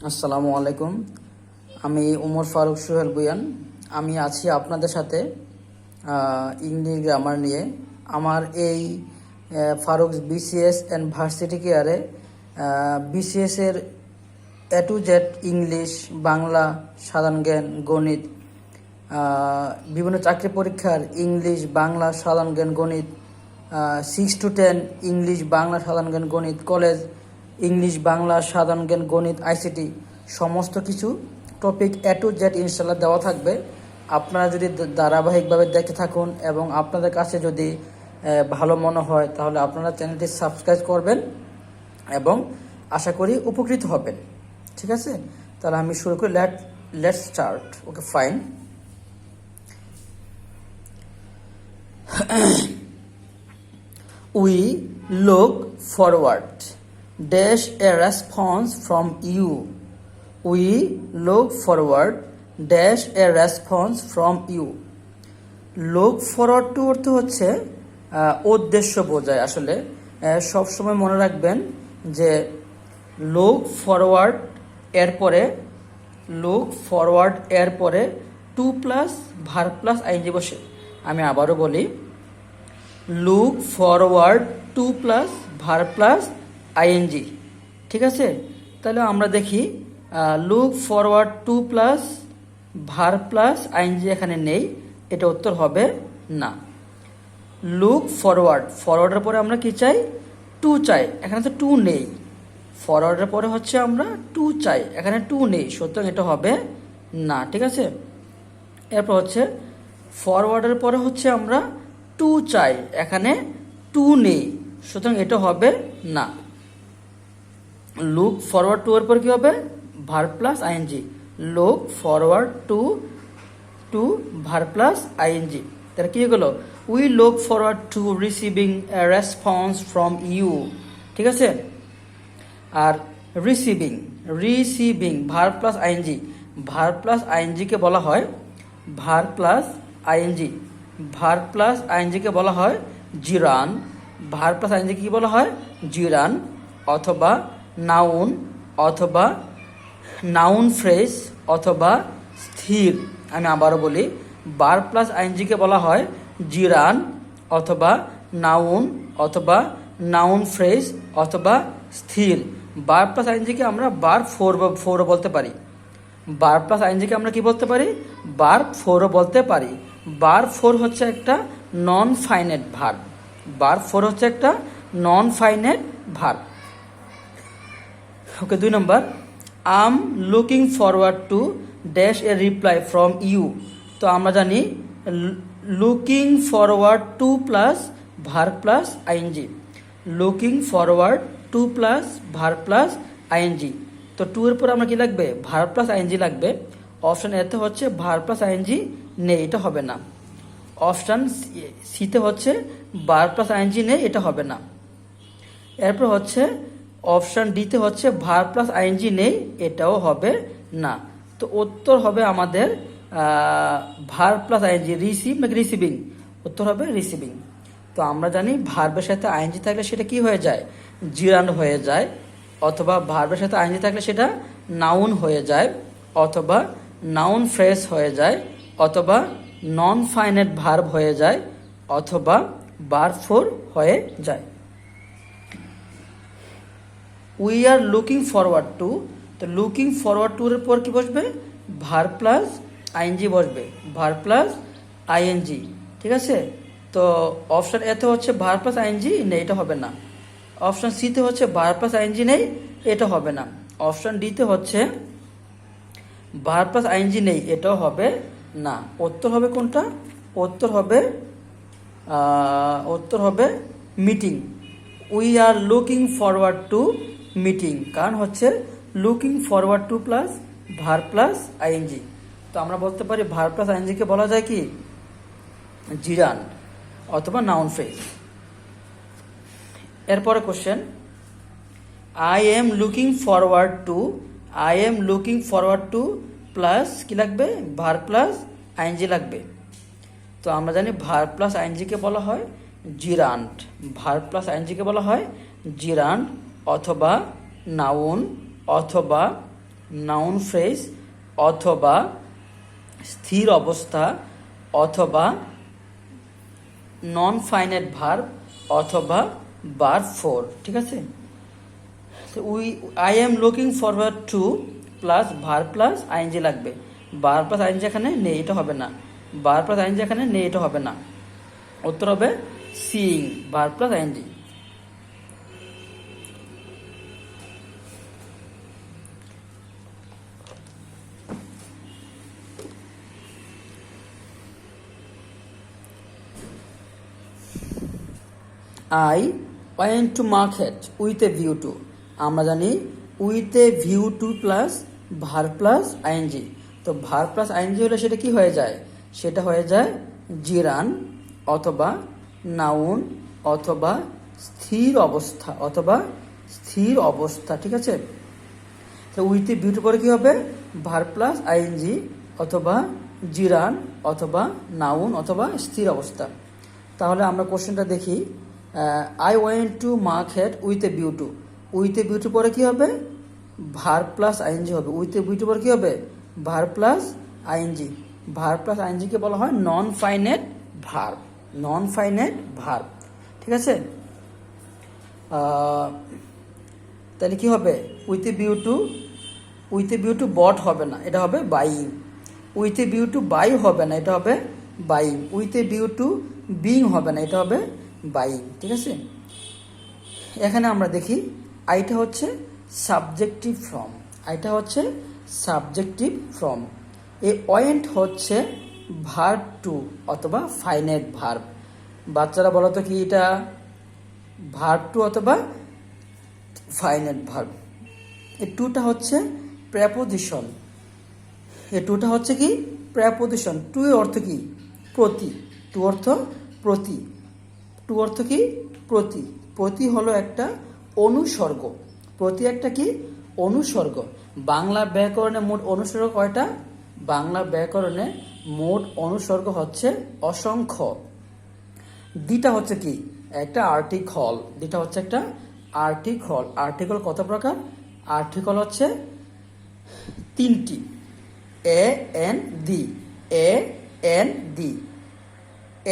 আসসালামু আলাইকুম। আমি উমর ফারুক সোহেল বুয়ান। আমি আছি আপনাদের সাথে ইংলিশ গ্রামার নিয়ে। আমার এই ফারুকস বিসিএস অ্যান্ড ভার্সিটি কেয়ারে বিসিএসের এ টু জেড ইংলিশ, বাংলা, সাধারণ জ্ঞান, গণিত, বিভিন্ন চাকরি পরীক্ষার ইংলিশ, বাংলা, সাধারণ জ্ঞান, গণিত, 6 to 10 ইংলিশ, বাংলা, সাধারণ জ্ঞান, গণিত, কলেজ ইংলিশ, বাংলা, সাধারণ জ্ঞান, গণিত, আইসিটি সমস্ত কিছু টপিক এ টু জেড ইনশাল্লাহ দেওয়া থাকবে। আপনারা যদি ধারাবাহিকভাবে দেখতে থাকুন এবং আপনাদের কাছে যদি ভালো মনে হয় তাহলে আপনারা চ্যানেলটি সাবস্ক্রাইব করবেন এবং আশা করি উপকৃত হবেন। ঠিক আছে, তাহলে আমি শুরু করি। Let's start. Okay, fine. We look forward dash a response from you. We look forward dash a response from you. Look forward to অর্থ হচ্ছে উদ্দেশ্য বোঝায়। আসলে সব সময় মনে রাখবেন যে look forward এর পরে to plus verb plus ING বসে। আমি আবারও বলি, look forward to plus verb plus ING. ঠিক আছে, তাহলে আমরা দেখি look forward to plus verb plus ING এখানে নেই, এটা উত্তর হবে না। লুক ফরওয়ার্ডের পরে আমরা কি চাই? টু চাই। এখানে তো টু নেই। ফরওয়ার্ডের পরে হচ্ছে আমরা টু চাই, এখানে টু নেই, সুতরাং এটা হবে না। ঠিক আছে, এরপর হচ্ছে ফরওয়ার্ডের পরে হচ্ছে আমরা টু চাই, এখানে টু নেই, সুতরাং এটা হবে না। লুক ফরওয়ার্ড টু এর পর কি হবে? Verb plus ING. Look forward to verb plus ING. তাহলে কি হলো? We look forward to receiving a response from you. ঠিক আছে, আর receiving verb plus ING. Verb plus আইএনজিকে বলা হয় verb plus ING. Verb plus আইএনজিকে বলা হয় জিরান। ভার্ব প্লাস আইএনজি কি বলা হয়? জিরান, অথবা নাউন, অথবা নাউন ফ্রেজ, অথবা স্থির। আমি আবারও বলি, ভার্ব প্লাস আইএনজিকে বলা হয় জিরান, অথবা নাউন, অথবা নাউন ফ্রেজ, অথবা স্থির। ভার্ব প্লাস আইএনজিকে আমরা ভার্ব ফোরও বলতে পারি। ভার্ব প্লাস আইএনজিকে আমরা কি বলতে পারি? ভার্ব ফোরও বলতে পারি। ভার্ব ফোর হচ্ছে একটা non finite verb. Verb four হচ্ছে একটা নন ফাইনাইট ভার্ব। ওকে, 2 নম্বর, I'm looking forward to dash a reply from you. তো আমরা জানি looking forward to plus verb plus ING. Looking forward to plus verb plus ING. তো to এর পর আমরা কি লাগবে? ভার্ব প্লাস আইএনজি লাগবে। অপশন এতে হচ্ছে ভার্ব প্লাস আইএনজি নেই, এটা হবে না। অপশান সিতে হচ্ছে ভার্ব প্লাস আইএনজি নেই, এটা হবে না। এরপর হচ্ছে অপশান ডিতে হচ্ছে ভার্ব প্লাস আইএনজি নেই, এটাও হবে না। তো উত্তর হবে আমাদের ভার্ব প্লাস আইএনজি। রিসিভ নাকি রিসিভিং? উত্তর হবে রিসিভিং। তো আমরা জানি ভার্বের সাথে আইএনজি থাকলে সেটা কি হয়ে যায়? জিরান হয়ে যায়, অথবা ভার্বের সাথে আইএনজি থাকলে সেটা নাউন হয়ে যায়, অথবা নাউন ফ্রেজ হয়ে যায়, অথবা নন ফাইনাইট ভার্ব হয়ে যায়, অথবা ভার্ব ফোর হয়ে যায়। We are looking forward to. তো লুকিং ফরওয়ার্ড টু এর পর কি বসবে? ভার্ব প্লাস আইএনজি বসবে। Verb plus ING. ঠিক আছে, তো অপশন এতে হচ্ছে ভার্ব প্লাস আইএনজি নেই, এটা হবে না। অপশন সিতে হচ্ছে ভার্ব প্লাস আইএনজি নেই, এটা হবে না। অপশন ডিতে হচ্ছে ভার্ব প্লাস আইএনজি নেই, এটাও হবে না। উত্তর হবে কোনটা? উত্তর হবে meeting. We are looking forward to meeting, কারণ হচ্ছে looking forward to plus verb plus ING. তো আমরা বলতে পারি ভার্ব প্লাস আইএনজিকে বলা যায় কি? জিরান, অথবা নাউন ফ্রেজ। এরপরে question, I am looking forward to plus কি লাগবে? ভার্ব প্লাস আইএনজি লাগবে। তো আমরা জানি ভার্ব প্লাস আইএনজিকে বলা হয় জিরান্ট। ভার্ব প্লাস আইএনজিকে বলা হয় জিরান্ট, অথবা নাউন, অথবা নাউন ফ্রেজ অথবা স্থির অবস্থা অথবা নন ফাইনাইট ভার্ব অথবা ভার্ব ফোর। ঠিক আছে, I am looking forward to plus verb plus ING লাগবে। ভার্ব প্লাস আইএনজি এখানে নেই, এটা হবে না। ভার্ব প্লাস আইএনজি এখানে নেই, এটা হবে না। উত্তর হবে seeing, verb plus ING. I went to market with a view to, আমরা জানি with a view to plus verb plus ING. তো ভার্ব প্লাস আইএনজি হলে সেটা কি হয়ে যায়? সেটা হয়ে যায় জিরান অথবা নাউন অথবা স্থির অবস্থা অথবা স্থির অবস্থা। ঠিক আছে, তো উইথ এ ভিউ টু পরে কি হবে? ভার্ব প্লাস আইএনজি অথবা জিরান অথবা নাউন অথবা স্থির অবস্থা। তাহলে আমরা কোশ্চেনটা দেখি। I went to market with a view to, with a view to পরে কি হবে? ভার্ব প্লাস আইএনজি হবে। উইথ এ ভিউ টু পরে কি হবে? Verb plus ING. Verb plus আইএনজিকে বলা হয় non finite verb, non finite verb. ঠিক আছে, তাহলে কি হবে? With a view to, with a view to but হবে না, এটা হবে buying. With a view to buy হবে না, এটা হবে buying. With a view two being হবে না, এটা হবে বাইং। ঠিক আছে, এখানে আমরা দেখি আইটা হচ্ছে সাবজেক্টিভ ফর্ম, আইটা হচ্ছে সাবজেক্টিভ ফর্ম। এ ওয়েন্ট হচ্ছে ভার্ব টু অথবা ফাইনাইট ভার্ব। বাচ্চারা বলো তো কি এটা? ভার্ব টু অথবা ফাইনাইট ভার্ব। এই টুটা হচ্ছে প্রেপোজিশন, এই টুটা হচ্ছে কি? প্রেপোজিশন। টু এর অর্থ কি? প্রতি। টু অর্থ প্রতি। টু অর্থ কি? প্রতি। প্রতি হলো একটা অনুসর্গ। প্রতি একটা কি? অনুসর্গ। বাংলা ব্যাকরণে মোট অনুসর্গ কয়টা? বাংলা ব্যাকরণে মোট অনুসর্গ হচ্ছে অসংখ্য। দিটা হচ্ছে কি? একটা আর্টিকল। দিটা হচ্ছে একটা আর্টিকল। আর্টিকল কত প্রকার? আর্টিকল হচ্ছে তিনটি। A N the, A N the.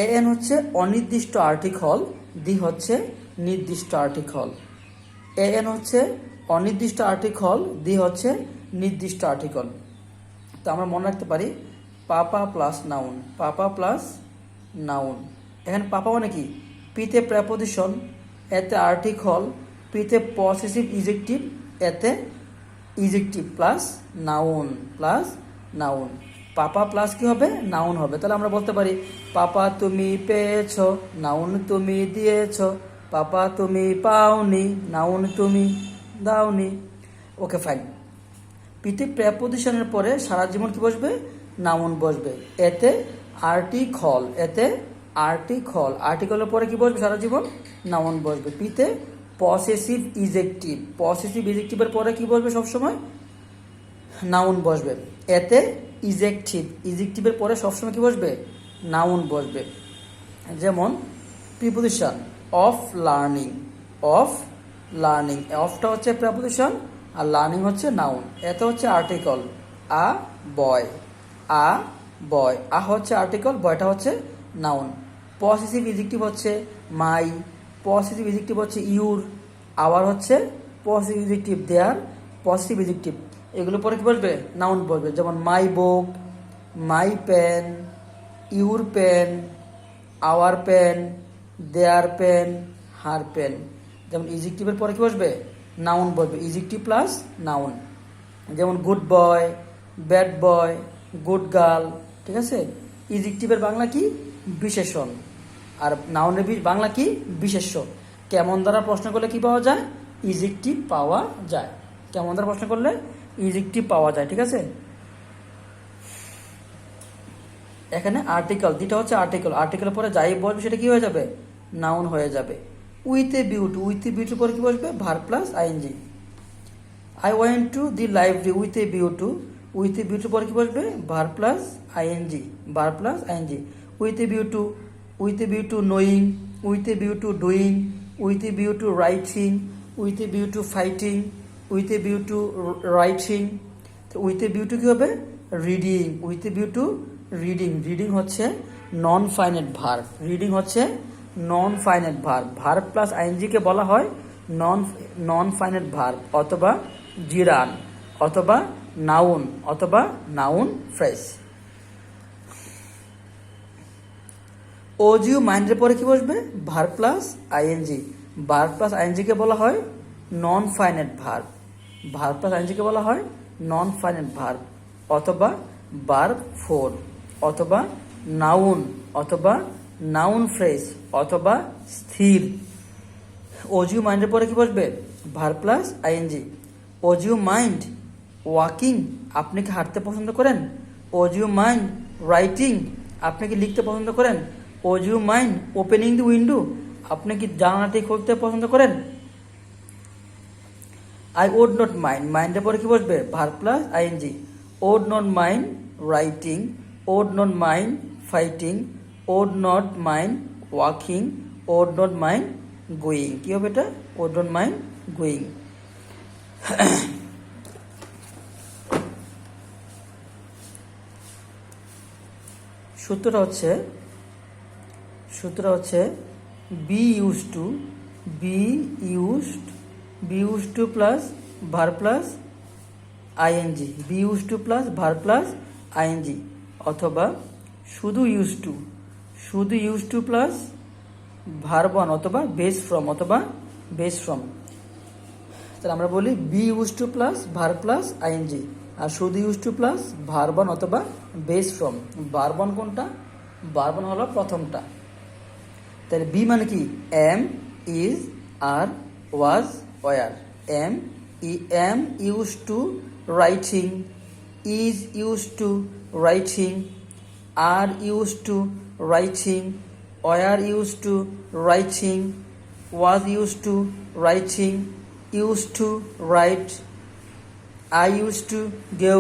A N হচ্ছে অনির্দিষ্ট আর্টিকল, দি হচ্ছে নির্দিষ্ট আর্টিকল। এ এন হচ্ছে অনির্দিষ্ট আর্টিকল, দি হচ্ছে নির্দিষ্ট আর্টিকল। তো আমরা মনে রাখতে পারি পাপা প্লাস নাউন, পাপা প্লাস নাউন। এখানে পাপা মানে কি? পিতে প্রেপোজিশন, এতে আর্টিকল, পিতে পসেসিভ ইজেক্টিভ, এতে ইজেক্টিভ প্লাস নাউন, প্লাস নাউন। পাপা প্লাস কি হবে? নাউন হবে। তাহলে আমরা বলতে পারি পাপা তুমি পেয়েছ, নাউন তুমি দিয়েছ। পাপা তুমি পাওনি, নাউন তুমি দাওনি। Okay fine. পিতে প্রেপোজিশনের পরে সারা জীবন কি বসবে? নাউন বসবে। এতে আর্টিকল, এতে আর্টিকল, আর্টিকলের পরে কি বসবে? সারা জীবন নাউন বসবে। পিতে পসেসিভ ইজেক্টিভ, পসেসিভ ইজেক্টিভের পরে কি বসবে? সবসময় নাউন বসবে। এতে ইজেক্টিভ, ইজেক্টিভের পরে সবসময় কি বসবে? নাউন বসবে। যেমন preposition of learning, of learning, অফটা হচ্ছে প্রিপোজিশন আর লার্নিং হচ্ছে নাউন। এতে হচ্ছে আর্টিকল আ বয়, আ বয়, আ হচ্ছে আর্টিকল, বয়টা হচ্ছে নাউন। পসেসিভ ইজেক্টিভ হচ্ছে মাই, পসেসিভ ইজেক্টিভ হচ্ছে ইউর, আওয়ার হচ্ছে possessive adjective, their possessive adjective. এগুলো পরে কি বসবে? নাউন বসবে। যেমন my book, my pen, your pen, our pen, their pen, her pen. যেমন ইজেক্টিভের পরে কি বসবে? নাউন বসবে, ইজেক্টিভ প্লাস নাউন। যেমন good boy, bad boy, good girl. ঠিক আছে, ইজেক্টিভের বাংলা কি? বিশেষণ। আর নাউনের বাংলা কি? বিশেষ্য। কেমন দ্বারা প্রশ্ন করলে কি পাওয়া যায়? ইজেক্টিভ পাওয়া যায়। কেমন দ্বারা প্রশ্ন করলে ইজেক্টিভ পাওয়া যায়। ঠিক আছে, এখানে আর্টিকেল, দুটো হচ্ছে আর্টিকেল, আর্টিকেলের পরে যাই বসবে সেটা কি হয়ে যাবে? নাউন হয়ে যাবে। With a view to, with a view to পরে কি বসবে? Verb plus ING. I went to the library with a view to, with a view to পরে কি বসবে? Verb plus ING, verb plus ING. With a view to, with a view to knowing, with a view to doing, with a view to writing, with a view to fighting, with a view to writing, with a view to কি হবে? Reading. With a view to reading. Reading হচ্ছে non finite verb. Reading হচ্ছে non finite verb. Verb plus ING কে বলা হয় non finite verb অথবা জিরান অথবা noun অথবা নাউন ফ্রেজ। ওজিউ মাইন্ডের পরে কি বসবে? Verb plus ING. Verb plus ING কে বলা হয় non finite verb. Verb plus ING কে বলা হয় নন ফাইনাইট ভার্ব অথবা ভার্ব ফোর অথবা নাউন অথবা নাউন ফ্রেজ অথবা স্থির। ওজিউ মাইন্ডের পরে কি বসবে? Verb plus ING. Would you mind walking, আপনি কি হাঁটতে পছন্দ করেন? ওজিউ মাইন্ড রাইটিং, আপনি কি লিখতে পছন্দ করেন? ওজিউ মাইন্ড ওপেনিং দি উইন্ডো, আপনি কি জানালাটি খুলতে পছন্দ করেন? আই ওড নট মাইন্ড, মাইন্ডের পরে কি বসবে? Verb plus ING. Would not mind writing, would not mind fighting, would not mind walking, would not mind going. কি হবে এটা? Would not mind going. সূত্রটা হচ্ছে be used to plus verb plus ING. Be used to plus verb plus ING অথবা শুধু used to plus verb one অথবা base form তাহলে আমরা বলি be used to plus verb plus ING, আর শুধু used to plus verb one অথবা base form. Verb one কোনটা? ভার্ব ওয়ান হলো প্রথমটা। তাহলে বি মানে কি? Am, is, are, was, were. Am use to writing, is use to writing, are use to writing, were use to writing, was use to writing, use to write. I used to go,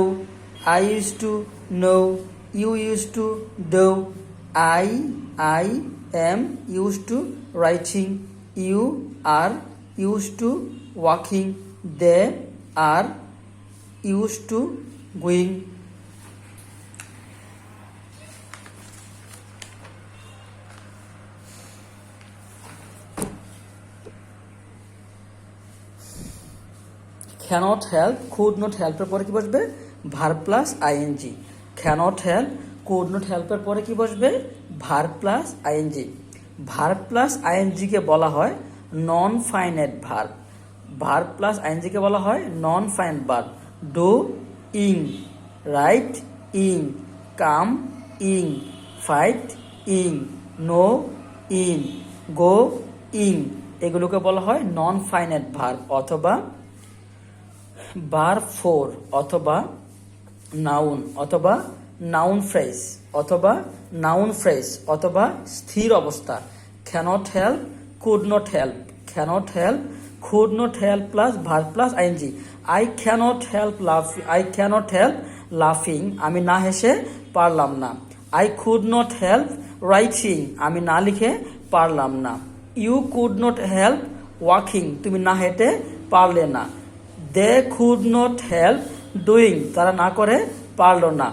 I used to know, you used to do. I am used to writing, you are used to walking, they are used to going. Cannot help, could not হেল্পের পরে কি বসবে? Verb plus ING. Cannot help, could not হেল্পের পরে কি বসবে? Verb plus ING. Verb plus ING কে বলা হয় non finite verb. Verb plus ING কে বলা হয় non finite verb. Do ing, write ing, come ইং, ফাইট ইং, নো ইং, গো ইং, এগুলোকে বলা হয় নন ফাইনাইট ভার্ব অথবা ভার্ব ফোর অথবা নাউন অথবা নাউন ফ্রেজ অথবা নাউন ফ্রেজ অথবা স্থির অবস্থা। Cannot help, could not help. Cannot help, could not help plus verb plus ING. I cannot help লাফিং, আমি না হেসে পারলাম না। I could not help writing, আমি না লিখে পারলাম না। You could not help walking, তুমি না হেঁটে পারলে না। They could not help doing, তারা না করে পারল না।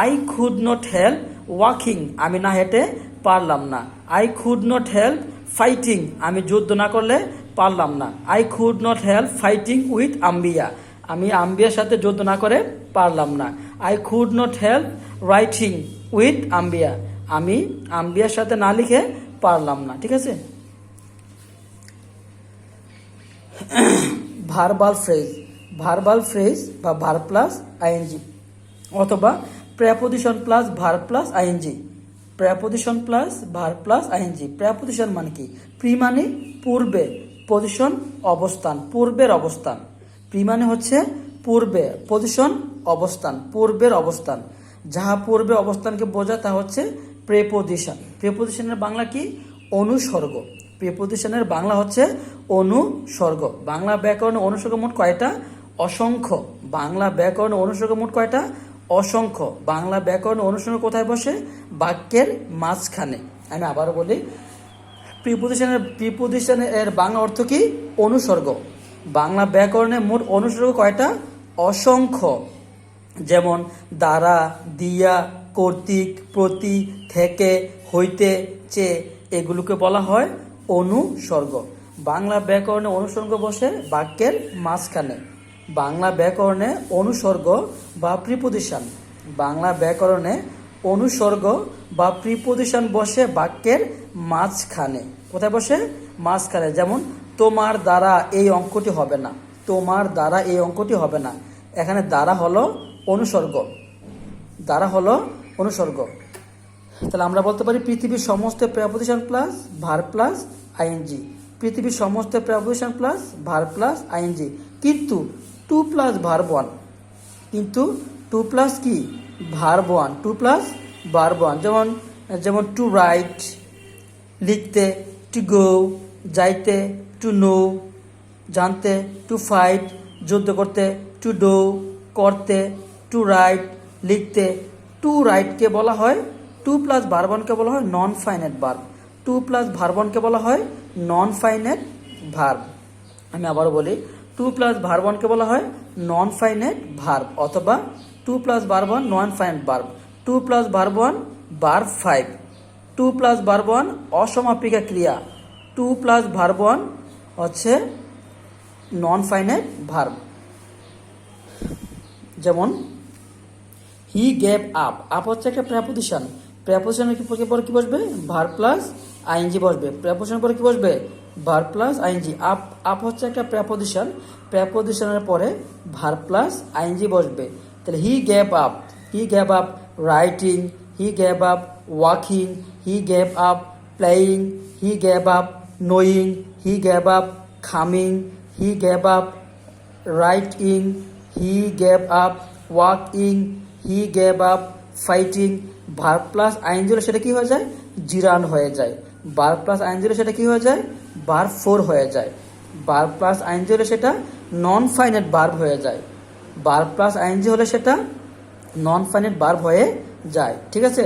I could not help walking, আমি না হেঁটে পারলাম না। I could not help fighting, আমি যুদ্ধ না করলে পারলাম না। I could not help fighting with আম্বিয়া, আমি আম্বিয়ার সাথে যুদ্ধ না করে পারলাম না। I could not help writing with আম্বিয়া, আমি আম্বিয়ার সাথে না লিখে পারলাম না। ঠিক আছে। ভার্বাল ফ্রেজ বা ভার্ব প্লাস আইএনজি অথবা preposition plus verb plus ING. Preposition plus verb plus ING. Preposition মানে কি? প্রি মানে পূর্বে, পজিশন অবস্থান, পূর্বের অবস্থান। প্রি মানে হচ্ছে পূর্বে, পজিশন অবস্থান, পূর্বের অবস্থান। যাহা পূর্বে অবস্থানকে বোঝায় তা হচ্ছে প্রেপোজিশন। প্রেপোজিশনের বাংলা কি? অনুসর্গ। প্রিপোজিশনের বাংলা হচ্ছে অনুসর্গ। বাংলা ব্যাকরণে অনুসর্গ মোট কয়টা? অসংখ্য। বাংলা ব্যাকরণে অনুসর্গ মোট কয়টা? অসংখ্য। বাংলা ব্যাকরণে অনুসর্গ কোথায় বসে? বাক্যের মাঝখানে। আমি আবারও বলি, প্রিপোজিশনের বাংলা অর্থ কি? অনুসর্গ। বাংলা ব্যাকরণে মোট অনুসর্গ কয়টা? অসংখ্য। যেমন দ্বারা, দিয়া, কর্তৃক, প্রতি, থেকে, হইতে, চেয়ে, এগুলোকে বলা হয় অনুসর্গ। বাংলা ব্যাকরণে অনুসর্গ বসে বাক্যের মাঝখানে। বাংলা ব্যাকরণে অনুসর্গ বা প্রিপোজিশন, বাংলা ব্যাকরণে অনুসর্গ বা প্রিপোজিশন বসে বাক্যের মাঝখানে। কোথায় বসে? মাঝখানে। যেমন তোমার দ্বারা এই অঙ্কটি হবে না, তোমার দ্বারা এই অঙ্কটি হবে না, এখানে দ্বারা হলো অনুসর্গ, দ্বারা হলো অনুসর্গ। তাহলে আমরা বলতে পারি পৃথিবীর সমস্ত preposition plus verb plus ING, পৃথিবীর সমস্ত preposition plus verb plus ING, কিন্তু টু প্লাস ভার্ব ওয়ান, কিন্তু টু প্লাস কি? Verb one, to plus verb one. যেমন যেমন টু রাইট, লিখতে, টু গো, যাইতে, টু নো, জানতে, টু ফাইট, যুদ্ধ করতে, টু ডো, করতে, টু রাইট, লিখতে। টু রাইটকে বলা হয়, টু প্লাস ভার্বনকে বলা হয় non finite verb, to plus ভার্বনকে বলা হয় নন ফাইনাইট ভার্ব। আমি আবারও বলি, টু প্লাস ভার্বনকে বলা হয় নন ফাইনাইট ভার্ব, অথবা to plus verb one non finite verb. To plus verb one verb 5, to plus verb one অসমাপিকা ক্রিয়া, টু প্লাস ভার্বন হচ্ছে নন ফাইনাইট ভার্ব। যেমন হি গেভ আপ, আপ হচ্ছে একটা প্রেপোজিশন, প্রেপোজিশনের পরে কি বসবে? ভার্ব প্লাস আইএনজি বসবে, প্রেপোজিশনের পরে কি বসবে? Verb plus ING. Up, up হচ্ছে একটা প্রেপোজিশন, প্রেপোজিশনের পরে ভার্ব প্লাস আইএনজি বসবে। তাহলে he gave up, he gave up writing, he gave up walking, he gave up playing, he gave up knowing, he gave up coming, he gave up writing, he gave up walking, he gave up fighting. Verb plus ING হলে সেটা কি হয়ে যায়? জিরান হয়ে যায়। Verb plus ING হলে সেটা কি হয়ে যায়? ভার্ব 4 হয়ে যায়। ভার্ব প্লাস আইএনজি হলে সেটা নন ফাইনাইট ভার্ব হয়ে যায়। ভার্ব প্লাস আইএনজি হলে সেটা নন ফাইনাইট ভার্ব হয়ে যায়। ঠিক আছে?